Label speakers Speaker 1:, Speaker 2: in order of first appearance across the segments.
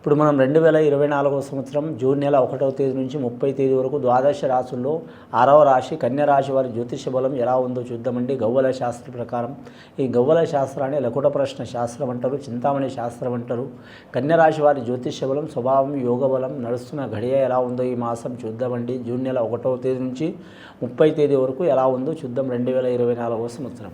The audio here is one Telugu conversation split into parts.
Speaker 1: ఇప్పుడు మనం 2024 సంవత్సరం జూన్ నెల 1వ తేదీ నుంచి 30 తేదీ వరకు ద్వాదశ రాశుల్లో 6వ రాశి కన్య రాశి వారి జ్యోతిష బలం ఎలా ఉందో చూద్దామండి. గవ్వల శాస్త్ర ప్రకారం ఈ గవ్వల శాస్త్రాన్ని లకుట ప్రశ్న శాస్త్రం అంటారు, చింతామణి శాస్త్రం అంటారు. కన్య రాశి వారి జ్యోతిష బలం, స్వభావం, యోగ బలం, నడుస్తున్న ఘడియ ఎలా ఉందో ఈ మాసం చూద్దామండి. జూన్ నెల 1వ తేదీ నుంచి 30 తేదీ వరకు ఎలా ఉందో చూద్దాం 2024 సంవత్సరం.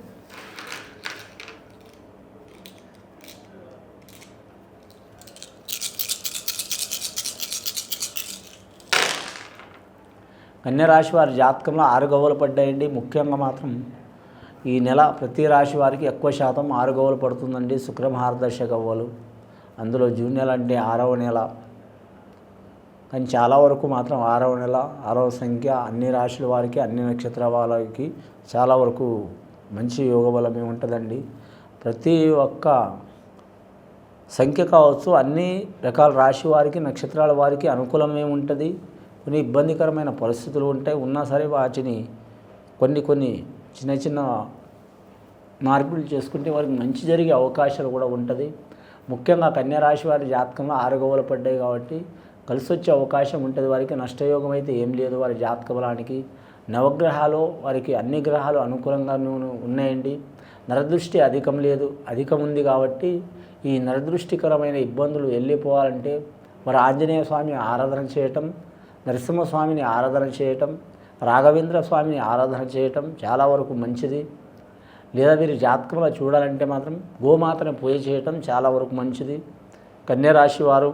Speaker 1: కన్యరాశి వారి జాతకంలో 6 గవ్వలు పడ్డాయండి. ముఖ్యంగా మాత్రం ఈ నెల ప్రతి రాశి వారికి ఎక్కువ శాతం 6 గవ్వలు పడుతుందండి. శుక్రమహారదశ గవ్వలు, అందులో జూన్ నెల అంటే 6వ నెల, కానీ చాలా వరకు మాత్రం 6వ నెల 6వ సంఖ్య అన్ని రాశుల వారికి, అన్ని నక్షత్రాల వారికి చాలా వరకు మంచి యోగ బలమే ఉంటుందండి. ప్రతి ఒక్క సంఖ్య కావచ్చు, అన్ని రకాల రాశి వారికి, నక్షత్రాల వారికి అనుకూలమే ఉంటుంది. కొన్ని ఇబ్బందికరమైన పరిస్థితులు ఉంటాయి, ఉన్నా సరే వాటిని కొన్ని చిన్న చిన్న మార్పులు చేసుకుంటే వారికి మంచి జరిగే అవకాశాలు కూడా ఉంటుంది. ముఖ్యంగా కన్యరాశి వారి జాతకంలో 6 గవ్వలు పడ్డాయి కాబట్టి కలిసి వచ్చే అవకాశం ఉంటుంది. వారికి నష్టయోగం అయితే ఏం లేదు. వారి జాతక బలానికి నవగ్రహాలు వారికి అన్ని గ్రహాలు అనుకూలంగా ఉన్నాయండి. నరదృష్టి అధికం లేదు, అధికం ఉంది కాబట్టి ఈ నరదృష్టికరమైన ఇబ్బందులు వెళ్ళిపోవాలంటే వారు ఆంజనేయ స్వామి ఆరాధన చేయటం, నరసింహస్వామిని ఆరాధన చేయటం, రాఘవేంద్ర స్వామిని ఆరాధన చేయటం చాలా వరకు మంచిది. లేదా మీరు జాతకంలో చూడాలంటే మాత్రం గోమాతను పూజ చేయటం చాలా వరకు మంచిది. కన్యరాశి వారు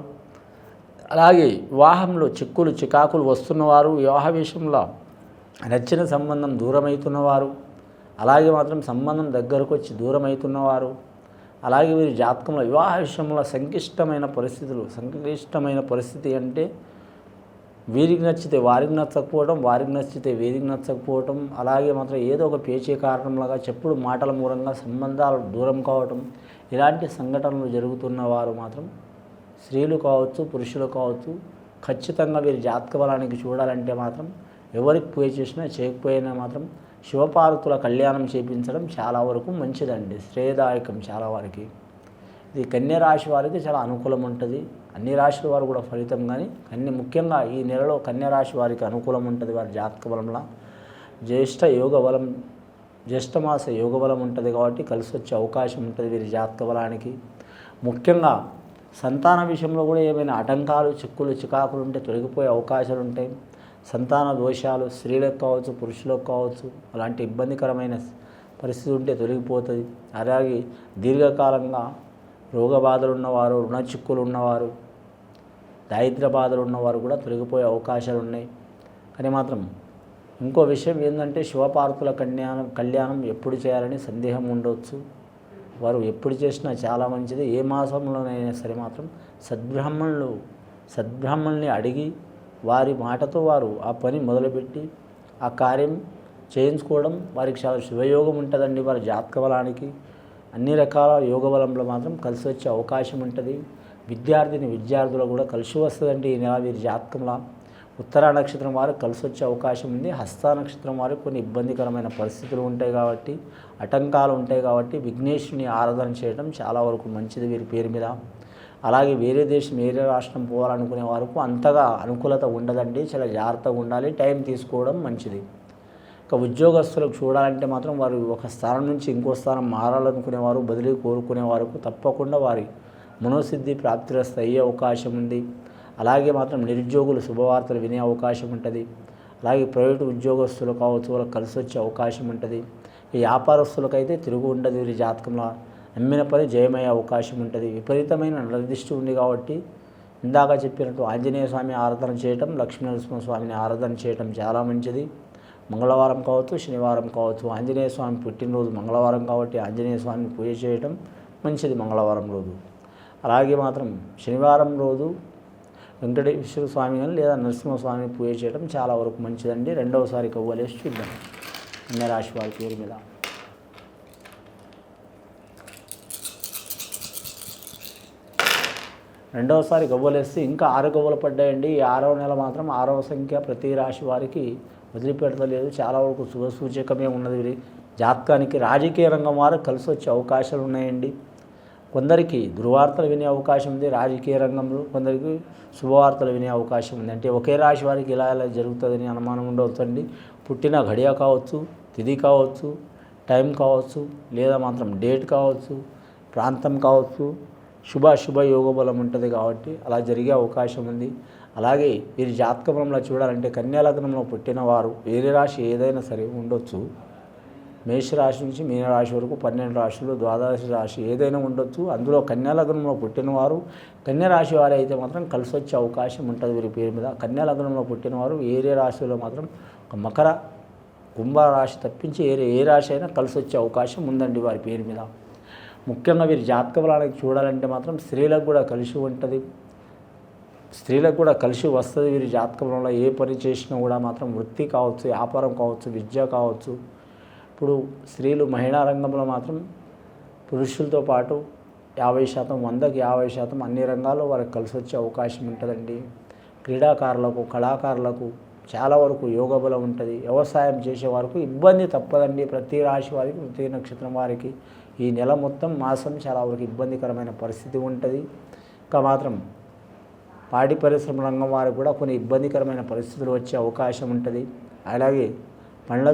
Speaker 1: అలాగే వివాహంలో చిక్కులు చికాకులు వస్తున్నవారు, వివాహ విషయంలో నచ్చిన సంబంధం దూరమవుతున్నవారు, అలాగే మాత్రం సంబంధం దగ్గరకు వచ్చి దూరమవుతున్నవారు, అలాగే వీరి జాతకంలో వివాహ విషయంలో సంక్లిష్టమైన పరిస్థితి అంటే వీరికి నచ్చితే వారికి నచ్చకపోవడం, వారికి నచ్చితే వీరికి నచ్చకపోవటం, అలాగే మాత్రం ఏదో ఒక పేచే కారణంలాగా చెప్పుడు మాటల మూలంగా సంబంధాలు దూరం కావటం, ఇలాంటి సంఘటనలు జరుగుతున్న వారు మాత్రం స్త్రీలు కావచ్చు, పురుషులు కావచ్చు, ఖచ్చితంగా వీరి జాతక బలానికి చూడాలంటే మాత్రం ఎవరికి పూజ చేసినా చేయకపోయినా మాత్రం శివపార్వతుల కళ్యాణం చేయించడం చాలా వరకు మంచిదండి, శ్రేయదాయకం చాలా వారికి. ఇది కన్యరాశి వారికి చాలా అనుకూలం ఉంటుంది. అన్ని రాశుల వారు కూడా ఫలితం, కానీ ముఖ్యంగా ఈ నెలలో కన్యరాశి వారికి అనుకూలం ఉంటుంది. వారి జాతక బలంలో జ్యేష్ఠమాస యోగ బలం ఉంటుంది కాబట్టి కలిసి వచ్చే అవకాశం ఉంటుంది వీరి జాతక బలానికి. ముఖ్యంగా సంతాన విషయంలో కూడా ఏమైనా ఆటంకాలు, చిక్కులు చికాకులు ఉంటే తొలగిపోయే అవకాశాలు ఉంటాయి. సంతాన దోషాలు స్త్రీలకు కావచ్చు, పురుషులకు కావచ్చు, అలాంటి ఇబ్బందికరమైన పరిస్థితి ఉంటే తొలగిపోతుంది. అలాగే దీర్ఘకాలంగా రోగ బాధలు ఉన్నవారు, రుణ చిక్కులు ఉన్నవారు, దారిద్ర్య బాధలు ఉన్నవారు కూడా తొలగిపోయే అవకాశాలు ఉన్నాయి. కానీ మాత్రం ఇంకో విషయం ఏంటంటే శివపార్వతుల కళ్యాణం ఎప్పుడు చేయాలని సందేహం ఉండవచ్చు. వారు ఎప్పుడు చేసినా చాలా మంచిది. ఏ మాసంలోనైనా సరే మాత్రం సద్బ్రాహ్మణుల్ని అడిగి వారి మాటతో వారు ఆ పని మొదలుపెట్టి ఆ కార్యం చేయించుకోవడం వారికి చాలా శుభయోగం ఉంటుందండి. వారి జాతక బలానికి అన్ని రకాల యోగ బలంలో మాత్రం కలిసి వచ్చే అవకాశం ఉంటుంది. విద్యార్థులు కూడా కలిసి వస్తుందండి ఈ నెల వీరి జాతకంలో. ఉత్తర నక్షత్రం వారికి కలిసి వచ్చే అవకాశం ఉంది. హస్త నక్షత్రం వారికి కొన్ని ఇబ్బందికరమైన పరిస్థితులు ఉంటాయి కాబట్టి, ఆటంకాలు ఉంటాయి కాబట్టి విఘ్నేశ్వరుని ఆరాధన చేయడం చాలా వరకు మంచిది వీరి పేరు మీద. అలాగే వేరే దేశం, వేరే రాష్ట్రం పోవాలనుకునే వారికి అంతగా అనుకూలత ఉండదండి. చాలా జాగ్రత్తగా ఉండాలి, టైం తీసుకోవడం మంచిది. ఇక ఉద్యోగస్తులకు చూడాలంటే మాత్రం వారు ఒక స్థానం నుంచి ఇంకో స్థానం మారాలనుకునేవారు, బదిలీ కోరుకునే వారికి తప్పకుండా వారి మనోసిద్ధి ప్రాప్తిరస్త అయ్యే అవకాశం ఉంది. అలాగే మాత్రం నిరుద్యోగులు శుభవార్తలు వినే అవకాశం ఉంటుంది. అలాగే ప్రైవేటు ఉద్యోగస్తులు కావచ్చు, వాళ్ళకి కలిసి వచ్చే అవకాశం ఉంటుంది. ఈ వ్యాపారస్తులకైతే తిరుగు ఉండదు. వీరి జాతకంలో నమ్మిన పని జయమయ్యే అవకాశం ఉంటుంది. విపరీతమైన నరదిష్టి ఉంది కాబట్టి ఇందాక చెప్పినట్టు ఆంజనేయ స్వామి ఆరాధన చేయటం, లక్ష్మీనరసింహ స్వామిని ఆరాధన చేయటం చాలా మంచిది. మంగళవారం కావచ్చు, శనివారం కావచ్చు, ఆంజనేయ స్వామి పుట్టినరోజు మంగళవారం కాబట్టి ఆంజనేయ స్వామిని పూజ చేయటం మంచిది మంగళవారం రోజు. అలాగే మాత్రం శనివారం రోజు వెంకటేశ్వర స్వామి కానీ లేదా నరసింహస్వామిని పూజ చేయడం చాలా వరకు మంచిదండి. రెండవసారి కవ్వలేసి చూద్దాం అన్ని రాశి వారి పేరు మీద. రెండవసారి గవ్వలేస్తే ఇంకా 6 గవ్వలు పడ్డాయండి. ఈ 6వ నెల మాత్రం 6వ సంఖ్య ప్రతి రాశి వారికి వదిలిపెడతలేదు. చాలా వరకు శుభసూచకమే ఉన్నది. జాతకానికి రాజకీయ రంగం వారు కలిసి వచ్చే అవకాశాలు ఉన్నాయండి. కొందరికి దుర్వార్తలు వినే అవకాశం ఉంది రాజకీయ రంగంలో, కొందరికి శుభవార్తలు వినే అవకాశం ఉంది. అంటే ఒకే రాశి వారికి ఇలా ఇలా జరుగుతుందని అనుమానం ఉండవచ్చండి. పుట్టిన గడియ కావచ్చు, తిథి కావచ్చు, టైం కావచ్చు, లేదా మాత్రం డేట్ కావచ్చు, ప్రాంతం కావచ్చు, శుభ యోగ బలం ఉంటుంది కాబట్టి అలా జరిగే అవకాశం ఉంది. అలాగే వీరి జాతకంలో చూడాలంటే కన్యా లగ్నంలో పుట్టిన వారు వేరే రాశి ఏదైనా సరే ఉండొచ్చు. మేషరాశి నుంచి మీనరాశి వరకు 12 రాశులు, ద్వాదశ రాశి ఏదైనా ఉండొచ్చు. అందులో కన్యా లగ్నంలో పుట్టినవారు కన్యా రాశి వారు అయితే మాత్రం కలిసి వచ్చే అవకాశం ఉంటుంది వీరి పేరు మీద. కన్యా లగ్నంలో పుట్టినవారు వేరే రాశిలో మాత్రం ఒక మకర, కుంభరాశి తప్పించి ఏ రాశి అయినా కలిసి వచ్చే అవకాశం ఉందండి వారి పేరు మీద. ముఖ్యంగా వీరి జాతక బలానికి చూడాలంటే మాత్రం స్త్రీలకు కూడా కలిసి ఉంటుంది, స్త్రీలకు కూడా కలిసి వస్తుంది. వీరి జాతక బలంలో ఏ పని చేసినా కూడా మాత్రం వృత్తి కావచ్చు, వ్యాపారం కావచ్చు, విద్య కావచ్చు. ఇప్పుడు స్త్రీలు మహిళా రంగంలో మాత్రం పురుషులతో పాటు 50%, 100కి 50% అన్ని రంగాల్లో వారికి కలిసి వచ్చే అవకాశం ఉంటుందండి. క్రీడాకారులకు, కళాకారులకు చాలా వరకు యోగ బలం ఉంటుంది. వ్యవసాయం చేసే వారికి ఇబ్బంది తప్పదండి. ప్రతి రాశి వారికి, ప్రతి నక్షత్రం వారికి ఈ నెల మొత్తం మాసం చాలా వరకు ఇబ్బందికరమైన పరిస్థితి ఉంటుంది. ఇంకా మాత్రం పాడి పరిశ్రమ రంగం వారికి కూడా కొన్ని ఇబ్బందికరమైన పరిస్థితులు వచ్చే అవకాశం ఉంటుంది. అలాగే పండ్ల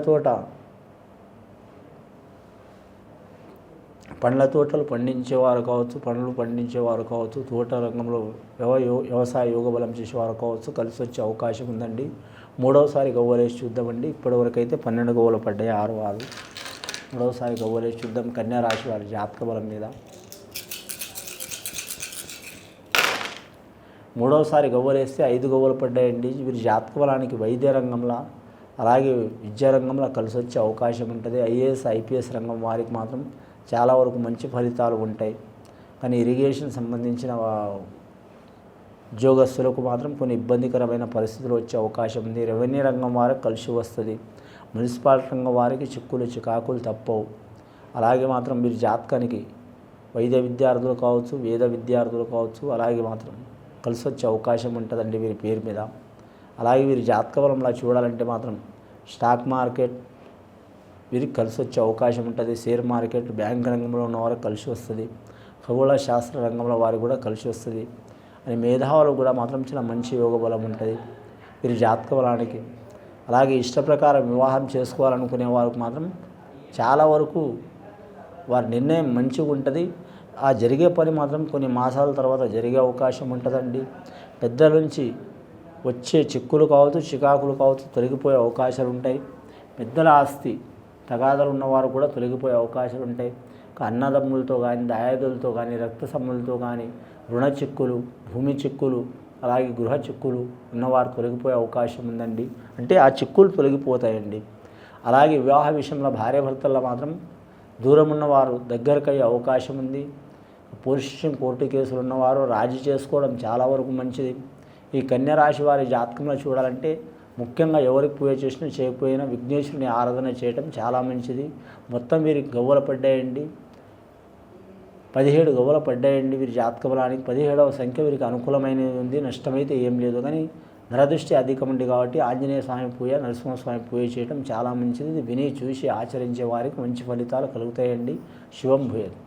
Speaker 1: తోటలు పండించేవారు కావచ్చు, పండ్లు పండించేవారు కావచ్చు, తోట రంగంలో వ్యవసాయ యోగ బలం చేసేవారు కావచ్చు, కలిసి వచ్చే అవకాశం ఉందండి. మూడవసారి గవ్వలేసి చూద్దామండి. ఇప్పటివరకు అయితే 12 గవ్వలు పడ్డాయి, 6 వారు. మూడవసారి గవ్వలేసి చూద్దాం కన్యా రాశి వారి జాతక బలం మీద. మూడవసారి గవ్వలేస్తే 5 గవ్వలు పడ్డాయండి. వీరి జాతక బలానికి వైద్య రంగంలో అలాగే విద్యారంగంలో కలిసి వచ్చే అవకాశం ఉంటుంది. ఐఏఎస్, ఐపీఎస్ రంగం వారికి మాత్రం చాలా వరకు మంచి ఫలితాలు ఉంటాయి. కానీ ఇరిగేషన్ సంబంధించిన ఉద్యోగస్తులకు మాత్రం కొన్ని ఇబ్బందికరమైన పరిస్థితులు వచ్చే అవకాశం ఉంది. రెవెన్యూ రంగం వారికి కలిసి వస్తుంది. మున్సిపాలిటీ రంగం వారికి చిక్కులు చికాకులు తప్పవు. అలాగే మాత్రం వీరి జాతకానికి వైద్య విద్యార్థులు కావచ్చు, వేద విద్యార్థులు కావచ్చు, అలాగే మాత్రం కలిసి వచ్చే అవకాశం ఉంటుందండి వీరి పేరు మీద. అలాగే వీరి జాతక బలంలో చూడాలంటే మాత్రం స్టాక్ మార్కెట్ వీరికి కలిసి వచ్చే అవకాశం ఉంటుంది. షేర్ మార్కెట్, బ్యాంక్ రంగంలో ఉన్న వారికి కలిసి వస్తుంది. ఖగోళ శాస్త్ర రంగంలో వారికి కూడా కలిసి వస్తుంది. అని మేధావులకు కూడా మాత్రం చాలా మంచి యోగ బలం ఉంటుంది వీరి జాతక బలానికి. అలాగే ఇష్ట ప్రకారం వివాహం చేసుకోవాలనుకునే వారికి మాత్రం చాలా వరకు వారి నిర్ణయం మంచిగా ఉంటుంది. ఆ జరిగే పని మాత్రం కొన్ని మాసాల తర్వాత జరిగే అవకాశం ఉంటుందండి. పెద్దల నుంచి వచ్చే చిక్కులు కావచ్చు, చికాకులు కావచ్చు తొలగిపోయే అవకాశాలు ఉంటాయి. పెద్దల ఆస్తి తగాదాలు ఉన్నవారు కూడా తొలగిపోయే అవకాశాలు ఉంటాయి. అన్నదమ్ములతో కానీ, దాయాదులతో కానీ, రక్త సంబంధులతో కానీ రుణ చిక్కులు, భూమి చిక్కులు, అలాగే గృహ చిక్కులు ఉన్నవారు తొలగిపోయే అవకాశం ఉందండి. అంటే ఆ చిక్కులు తొలగిపోతాయండి. అలాగే వివాహ విషయంలో భార్యాభర్తల్లో మాత్రం దూరం ఉన్నవారు దగ్గరకయ్యే అవకాశం ఉంది. పోలీస్ స్టేషన్, కోర్టు కేసులు ఉన్నవారు రాజీ చేసుకోవడం చాలా వరకు మంచిది. ఈ కన్యా రాశి వారి జాతకంలో చూడాలంటే ముఖ్యంగా ఎవరికి పూజ చేసినా చేయకపోయినా విఘ్నేశ్వరుని ఆరాధన చేయడం చాలా మంచిది. మొత్తం వీరికి గవ్వలు పడ్డాయండి, 17 గవ్వలు పడ్డాయండి వీరి జాతక బలానికి. 17వ సంఖ్య వీరికి అనుకూలమైనది ఉంది, నష్టమైతే ఏం లేదు. కానీ నరదృష్టి అధికం ఉంది కాబట్టి ఆంజనేయ స్వామి పూజ, నరసింహస్వామి పూజ చేయడం చాలా మంచిది. విని చూసి ఆచరించే వారికి మంచి ఫలితాలు కలుగుతాయండి. శుభం భూయాత్.